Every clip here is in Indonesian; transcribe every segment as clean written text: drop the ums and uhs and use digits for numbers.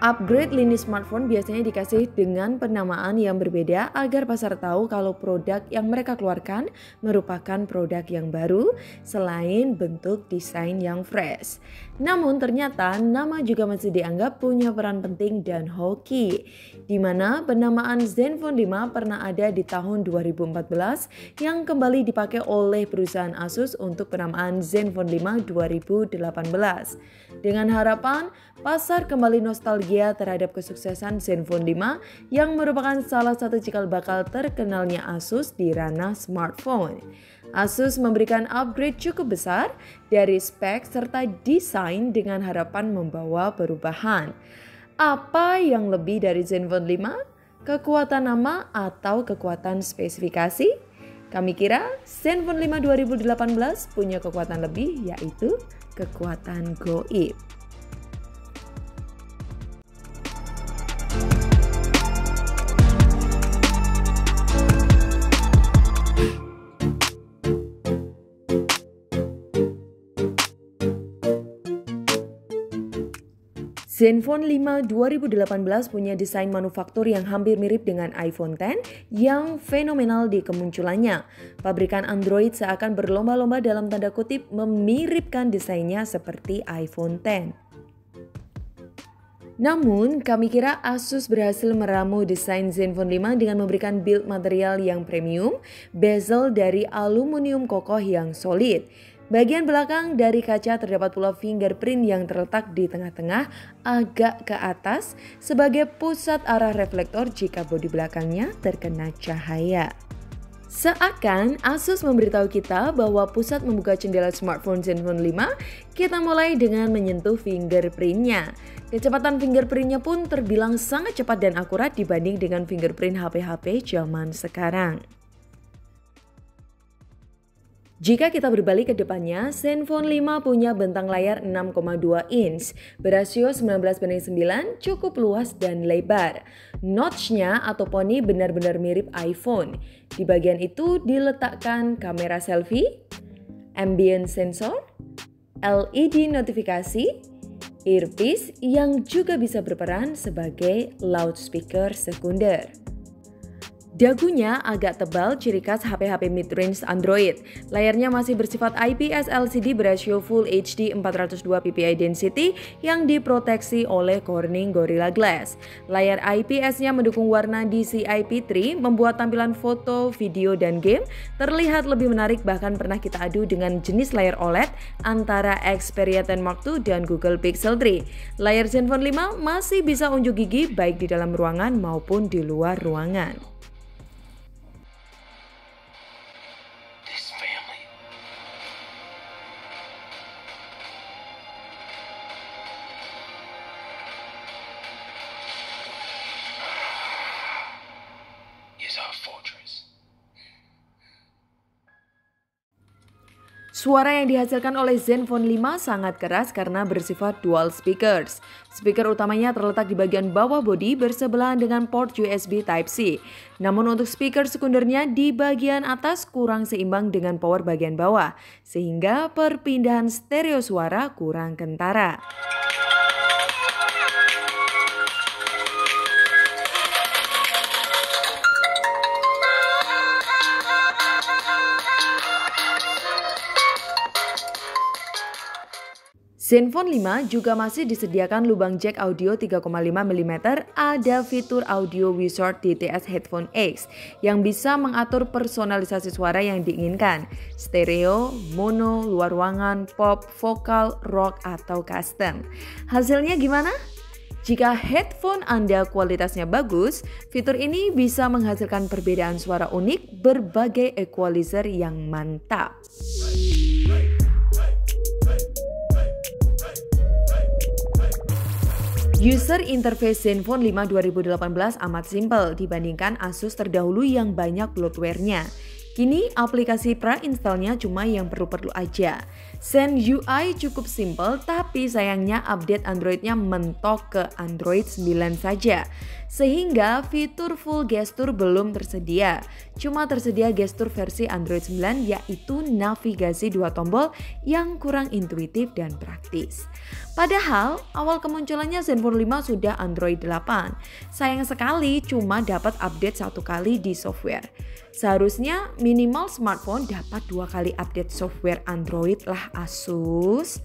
Upgrade lini smartphone biasanya dikasih dengan penamaan yang berbeda agar pasar tahu kalau produk yang mereka keluarkan merupakan produk yang baru selain bentuk desain yang fresh. Namun ternyata nama juga masih dianggap punya peran penting dan hoki, di mana penamaan Zenfone 5 pernah ada di tahun 2014 yang kembali dipakai oleh perusahaan Asus untuk penamaan Zenfone 5 2018. Dengan harapan pasar kembali nostalgia terhadap kesuksesan Zenfone 5 yang merupakan salah satu cikal bakal terkenalnya Asus di ranah smartphone. Asus memberikan upgrade cukup besar dari spek serta desain dengan harapan membawa perubahan. Apa yang lebih dari Zenfone 5? Kekuatan nama atau kekuatan spesifikasi? Kami kira Zenfone 5 2018 punya kekuatan lebih, yaitu kekuatan goib. Zenfone 5 2018 punya desain manufaktur yang hampir mirip dengan iPhone X yang fenomenal di kemunculannya. Pabrikan Android seakan berlomba-lomba dalam tanda kutip memiripkan desainnya seperti iPhone X. Namun, kami kira Asus berhasil meramu desain Zenfone 5 dengan memberikan build material yang premium, bezel dari aluminium kokoh yang solid. Bagian belakang dari kaca terdapat pula fingerprint yang terletak di tengah-tengah agak ke atas sebagai pusat arah reflektor jika bodi belakangnya terkena cahaya. Seakan Asus memberitahu kita bahwa pusat membuka jendela smartphone Zenfone 5, kita mulai dengan menyentuh fingerprintnya. Kecepatan fingerprintnya pun terbilang sangat cepat dan akurat dibanding dengan fingerprint HP-HP zaman sekarang. Jika kita berbalik ke depannya, Zenfone 5 punya bentang layar 6,2 inch, berasio 19:9, cukup luas dan lebar. Notch-nya atau poni benar-benar mirip iPhone. Di bagian itu diletakkan kamera selfie, ambient sensor, LED notifikasi, earpiece yang juga bisa berperan sebagai loudspeaker sekunder. Dagunya agak tebal, ciri khas HP-HP mid-range Android. Layarnya masih bersifat IPS LCD berasio Full HD 402 ppi density yang diproteksi oleh Corning Gorilla Glass. Layar IPS-nya mendukung warna DCI-P3, membuat tampilan foto, video, dan game terlihat lebih menarik, bahkan pernah kita adu dengan jenis layar OLED antara Xperia X Mark II dan Google Pixel 3. Layar Zenfone 5 masih bisa unjuk gigi baik di dalam ruangan maupun di luar ruangan. Suara yang dihasilkan oleh Zenfone 5 sangat keras karena bersifat dual speakers. Speaker utamanya terletak di bagian bawah bodi bersebelahan dengan port USB Type-C. Namun untuk speaker sekundernya di bagian atas kurang seimbang dengan power bagian bawah, sehingga perpindahan stereo suara kurang kentara. Zenfone 5 juga masih disediakan lubang jack audio 3,5 mm, ada fitur Audio Wizard DTS Headphone X yang bisa mengatur personalisasi suara yang diinginkan, stereo, mono, luar ruangan, pop, vokal, rock, atau custom. Hasilnya gimana? Jika headphone Anda kualitasnya bagus, fitur ini bisa menghasilkan perbedaan suara unik, berbagai equalizer yang mantap. User interface Zenfone 5 2018 amat simpel dibandingkan Asus terdahulu yang banyak bloatware-nya. Kini aplikasi pra-installnya cuma yang perlu-perlu aja. Zen UI cukup simpel, tapi sayangnya update Android-nya mentok ke Android 9 saja. Sehingga fitur full gestur belum tersedia. Cuma tersedia gestur versi Android 9 yaitu navigasi 2 tombol yang kurang intuitif dan praktis. Padahal awal kemunculannya Zenfone 5 sudah Android 8. Sayang sekali cuma dapat update 1 kali di software. Seharusnya minimal smartphone dapat 2 kali update software Android lah Asus.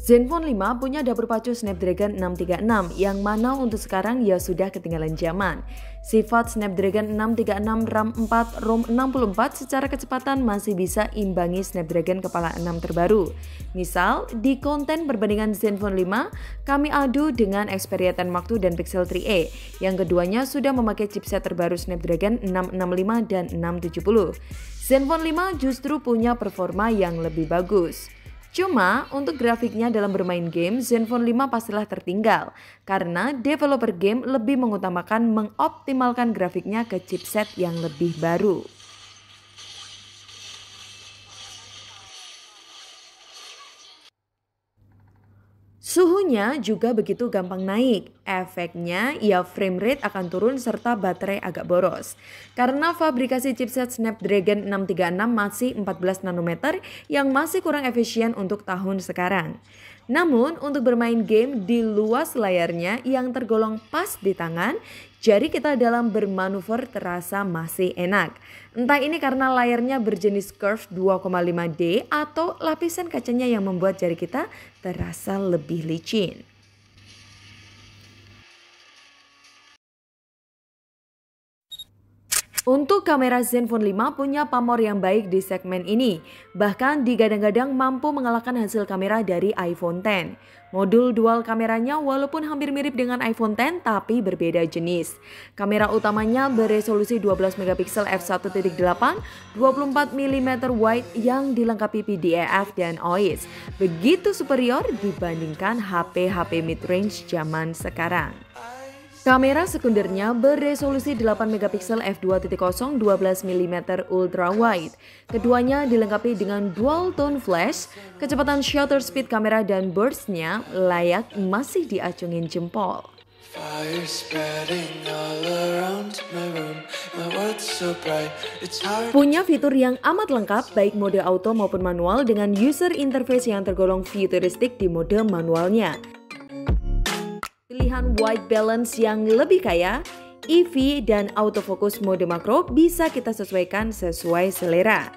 Zenfone 5 punya dapur pacu Snapdragon 636 yang mana untuk sekarang ya sudah ketinggalan zaman. Sifat Snapdragon 636 RAM 4 ROM 64 secara kecepatan masih bisa imbangi Snapdragon kepala 6 terbaru. Misal, di konten perbandingan Zenfone 5, kami adu dengan Xperia 10 Mark II dan Pixel 3a, yang keduanya sudah memakai chipset terbaru Snapdragon 665 dan 670. Zenfone 5 justru punya performa yang lebih bagus. Cuma untuk grafiknya dalam bermain game, Zenfone 5 pastilah tertinggal karena developer game lebih mengutamakan mengoptimalkan grafiknya ke chipset yang lebih baru. Suhunya juga begitu gampang naik. Efeknya ya frame rate akan turun serta baterai agak boros. Karena fabrikasi chipset Snapdragon 636 masih 14 nanometer yang masih kurang efisien untuk tahun sekarang. Namun untuk bermain game di luas layarnya yang tergolong pas di tangan, jari kita dalam bermanuver terasa masih enak. Entah ini karena layarnya berjenis curve 2,5D atau lapisan kacanya yang membuat jari kita terasa lebih licin. Untuk kamera Zenfone 5 punya pamor yang baik di segmen ini, bahkan digadang-gadang mampu mengalahkan hasil kamera dari iPhone X. Modul dual kameranya walaupun hampir mirip dengan iPhone X tapi berbeda jenis. Kamera utamanya beresolusi 12 megapiksel f1.8, 24mm wide yang dilengkapi PDAF dan OIS. Begitu superior dibandingkan HP-HP mid-range zaman sekarang. Kamera sekundernya beresolusi 8 megapiksel f2.0 12mm ultra wide. Keduanya dilengkapi dengan dual tone flash, kecepatan shutter speed kamera dan burst-nya layak masih diacungin jempol. Punya fitur yang amat lengkap baik mode auto maupun manual dengan user interface yang tergolong futuristik di mode manualnya. Pilihan white balance yang lebih kaya, EV dan autofocus mode makro bisa kita sesuaikan sesuai selera.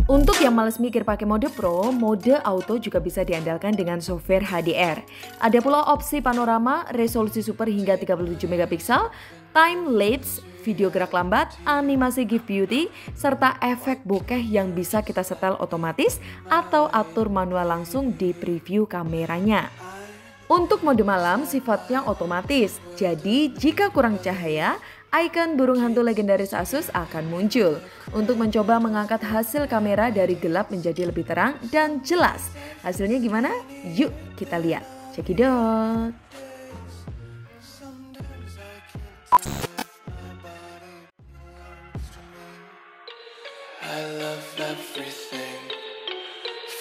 Untuk yang males mikir pakai mode Pro, mode auto juga bisa diandalkan dengan software HDR. Ada pula opsi panorama, resolusi super hingga 37 megapiksel, time lapse, video gerak lambat, animasi GIF beauty, serta efek bokeh yang bisa kita setel otomatis atau atur manual langsung di preview kameranya. Untuk mode malam sifatnya otomatis, jadi jika kurang cahaya, ikon burung hantu legendaris Asus akan muncul. Untuk mencoba mengangkat hasil kamera dari gelap menjadi lebih terang dan jelas. Hasilnya gimana? Yuk kita lihat. Cekidot! I love everything.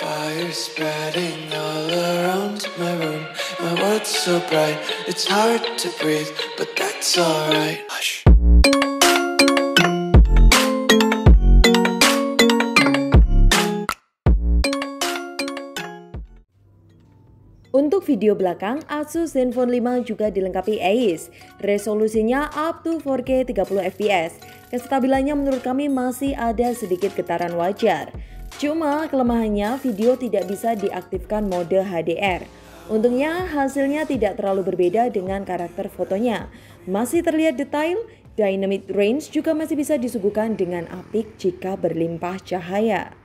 Fire spreading all around my room. My world's so bright, it's hard to breathe, but that's alright. Hush. Untuk video belakang, Asus Zenfone 5 juga dilengkapi AIS. Resolusinya up to 4K 30fps. Kestabilannya menurut kami masih ada sedikit getaran wajar. Cuma kelemahannya video tidak bisa diaktifkan mode HDR. Untungnya hasilnya tidak terlalu berbeda dengan karakter fotonya. Masih terlihat detail, dynamic range juga masih bisa disuguhkan dengan apik jika berlimpah cahaya.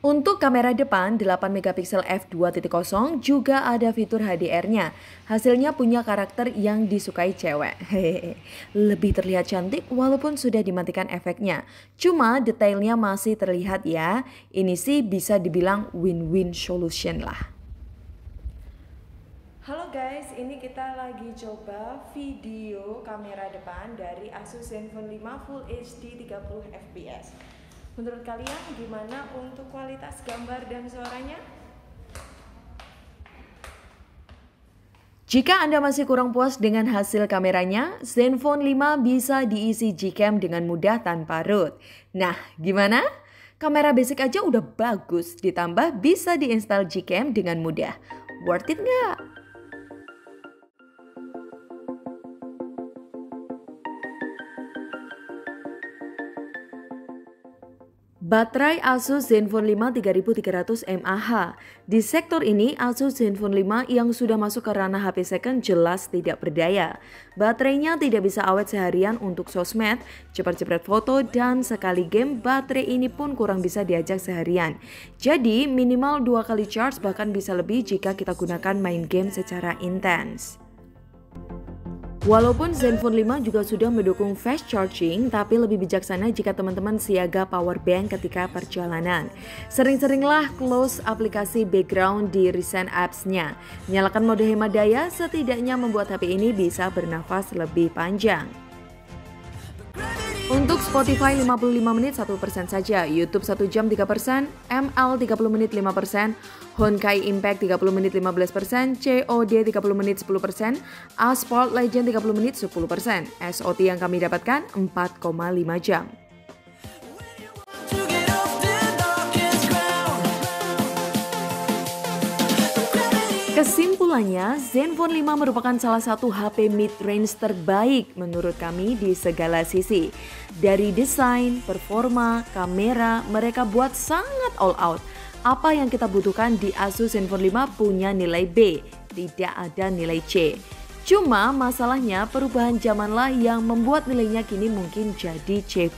Untuk kamera depan 8 megapiksel f2.0 juga ada fitur HDR-nya. Hasilnya punya karakter yang disukai cewek. Hehehe. Lebih terlihat cantik walaupun sudah dimatikan efeknya. Cuma detailnya masih terlihat ya. Ini sih bisa dibilang win-win solution lah. Halo guys, ini kita lagi coba video kamera depan dari Asus Zenfone 5 Full HD 30 fps. Menurut kalian gimana untuk kualitas gambar dan suaranya? Jika Anda masih kurang puas dengan hasil kameranya, Zenfone 5 bisa diisi Gcam dengan mudah tanpa root. Nah, gimana? Kamera basic aja udah bagus, ditambah bisa diinstal Gcam dengan mudah. Worth it nggak? Baterai Asus Zenfone 5 3300 mAh. Di sektor ini, Asus Zenfone 5 yang sudah masuk ke ranah HP second jelas tidak berdaya. Baterainya tidak bisa awet seharian untuk sosmed, cepat-cepat foto, dan sekali game, baterai ini pun kurang bisa diajak seharian. Jadi, minimal 2 kali charge bahkan bisa lebih jika kita gunakan main game secara intens. Walaupun Zenfone 5 juga sudah mendukung fast charging, tapi lebih bijaksana jika teman-teman siaga power bank ketika perjalanan. Sering-seringlah close aplikasi background di recent apps-nya. Nyalakan mode hemat daya, setidaknya membuat HP ini bisa bernafas lebih panjang. Untuk Spotify 55 menit 1% saja, YouTube 1 jam 3%, ML 30 menit 5%, Honkai Impact 30 menit 15%, COD 30 menit 10%, Asphalt Legend 30 menit 10%, SOT yang kami dapatkan 4,5 jam. Kesimpulannya, Zenfone 5 merupakan salah satu HP mid-range terbaik menurut kami di segala sisi. Dari desain, performa, kamera, mereka buat sangat all out. Apa yang kita butuhkan di Asus Zenfone 5 punya nilai B, tidak ada nilai C. Cuma masalahnya perubahan zamanlah yang membuat nilainya kini mungkin jadi C+.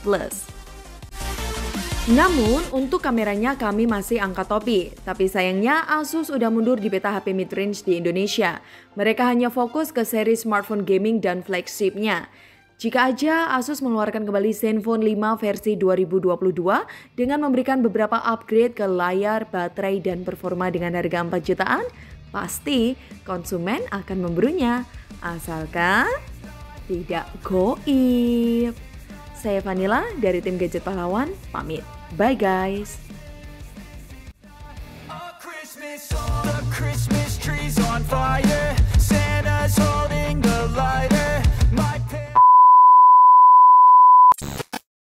Namun, untuk kameranya kami masih angkat topi. Tapi sayangnya Asus udah mundur di peta HP mid-range di Indonesia. Mereka hanya fokus ke seri smartphone gaming dan flagship-nya. Jika aja Asus mengeluarkan kembali Zenfone 5 versi 2022 dengan memberikan beberapa upgrade ke layar, baterai, dan performa dengan harga 4 jutaan, pasti konsumen akan memberunya. Asalkan tidak goib. Saya Vanilla dari tim Gadget Pahlawan, pamit. Bye guys. Christmas, all the Christmas trees on fire.